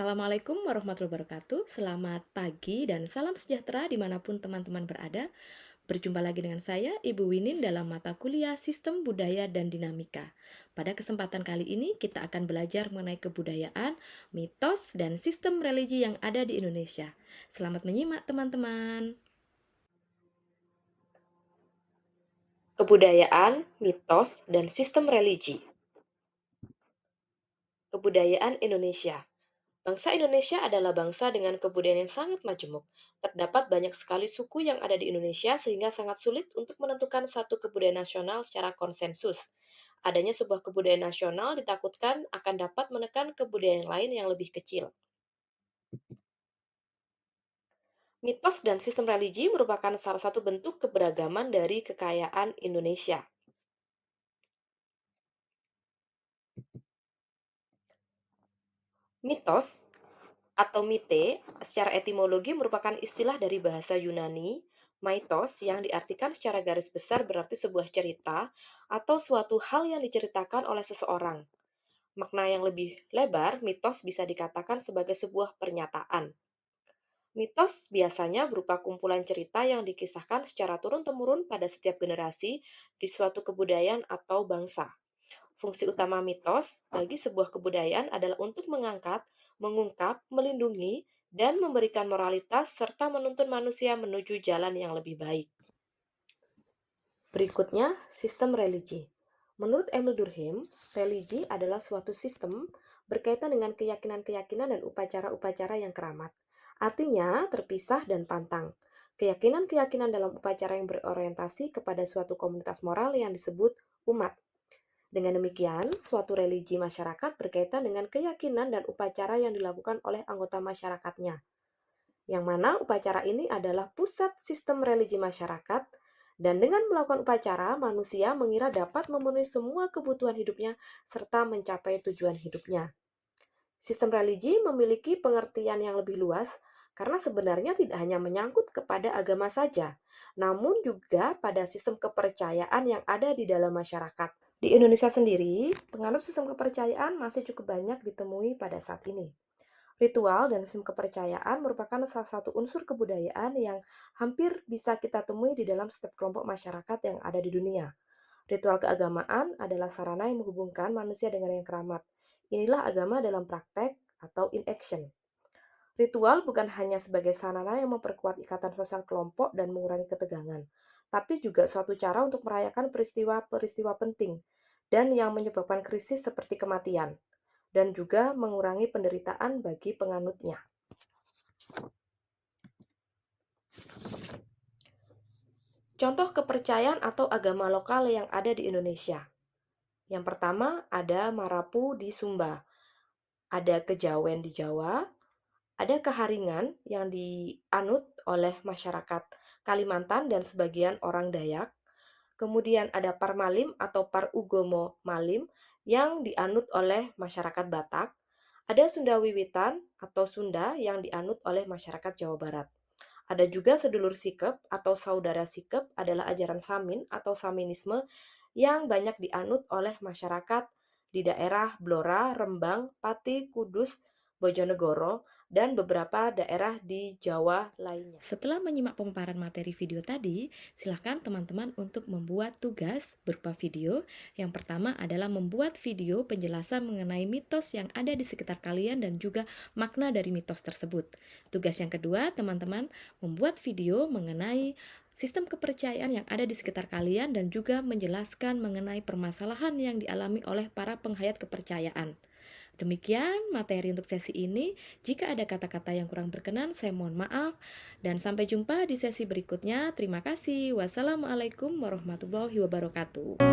Assalamualaikum warahmatullahi wabarakatuh. Selamat pagi dan salam sejahtera dimanapun teman-teman berada. Berjumpa lagi dengan saya, Ibu Winin, dalam mata kuliah Sistem Budaya dan Dinamika. Pada kesempatan kali ini, kita akan belajar mengenai kebudayaan, mitos, dan sistem religi yang ada di Indonesia. Selamat menyimak, teman-teman. Kebudayaan, mitos, dan sistem religi. Kebudayaan Indonesia. Bangsa Indonesia adalah bangsa dengan kebudayaan yang sangat majemuk. Terdapat banyak sekali suku yang ada di Indonesia sehingga sangat sulit untuk menentukan satu kebudayaan nasional secara konsensus. Adanya sebuah kebudayaan nasional ditakutkan akan dapat menekan kebudayaan lain yang lebih kecil. Mitos dan sistem religi merupakan salah satu bentuk keberagaman dari kekayaan Indonesia. Mitos atau mite secara etimologi merupakan istilah dari bahasa Yunani, mythos, yang diartikan secara garis besar berarti sebuah cerita atau suatu hal yang diceritakan oleh seseorang. Makna yang lebih lebar, mitos bisa dikatakan sebagai sebuah pernyataan. Mitos biasanya berupa kumpulan cerita yang dikisahkan secara turun-temurun pada setiap generasi di suatu kebudayaan atau bangsa. Fungsi utama mitos bagi sebuah kebudayaan adalah untuk mengangkat, mengungkap, melindungi, dan memberikan moralitas serta menuntun manusia menuju jalan yang lebih baik. Berikutnya, sistem religi. Menurut Emil Durkheim, religi adalah suatu sistem berkaitan dengan keyakinan-keyakinan dan upacara-upacara yang keramat. Artinya, terpisah dan pantang. Keyakinan-keyakinan dalam upacara yang berorientasi kepada suatu komunitas moral yang disebut umat. Dengan demikian, suatu religi masyarakat berkaitan dengan keyakinan dan upacara yang dilakukan oleh anggota masyarakatnya, yang mana upacara ini adalah pusat sistem religi masyarakat, dan dengan melakukan upacara, manusia mengira dapat memenuhi semua kebutuhan hidupnya serta mencapai tujuan hidupnya. Sistem religi memiliki pengertian yang lebih luas karena sebenarnya tidak hanya menyangkut kepada agama saja, namun juga pada sistem kepercayaan yang ada di dalam masyarakat. Di Indonesia sendiri, pengaruh sistem kepercayaan masih cukup banyak ditemui pada saat ini. Ritual dan sistem kepercayaan merupakan salah satu unsur kebudayaan yang hampir bisa kita temui di dalam setiap kelompok masyarakat yang ada di dunia. Ritual keagamaan adalah sarana yang menghubungkan manusia dengan yang keramat. Inilah agama dalam praktek atau in action. Ritual bukan hanya sebagai sarana yang memperkuat ikatan sosial kelompok dan mengurangi ketegangan, tapi juga suatu cara untuk merayakan peristiwa-peristiwa penting dan yang menyebabkan krisis seperti kematian, dan juga mengurangi penderitaan bagi penganutnya. Contoh kepercayaan atau agama lokal yang ada di Indonesia. Yang pertama ada Marapu di Sumba, ada Kejawen di Jawa, ada Keharingan yang dianut oleh masyarakat Kalimantan dan sebagian orang Dayak. Kemudian ada Parmalim atau Parugomo Malim yang dianut oleh masyarakat Batak. Ada Sunda Wiwitan atau Sunda yang dianut oleh masyarakat Jawa Barat. Ada juga sedulur sikep atau saudara sikep adalah ajaran Samin atau Saminisme yang banyak dianut oleh masyarakat di daerah Blora, Rembang, Pati, Kudus, Bojonegoro, dan beberapa daerah di Jawa lainnya. Setelah menyimak pemaparan materi video tadi, silakan teman-teman untuk membuat tugas berupa video. Yang pertama adalah membuat video penjelasan mengenai mitos yang ada di sekitar kalian dan juga makna dari mitos tersebut. Tugas yang kedua, teman-teman membuat video mengenai sistem kepercayaan yang ada di sekitar kalian dan juga menjelaskan mengenai permasalahan yang dialami oleh para penghayat kepercayaan. Demikian materi untuk sesi ini. Jika ada kata-kata yang kurang berkenan, saya mohon maaf. Dan sampai jumpa di sesi berikutnya. Terima kasih. Wassalamualaikum warahmatullahi wabarakatuh.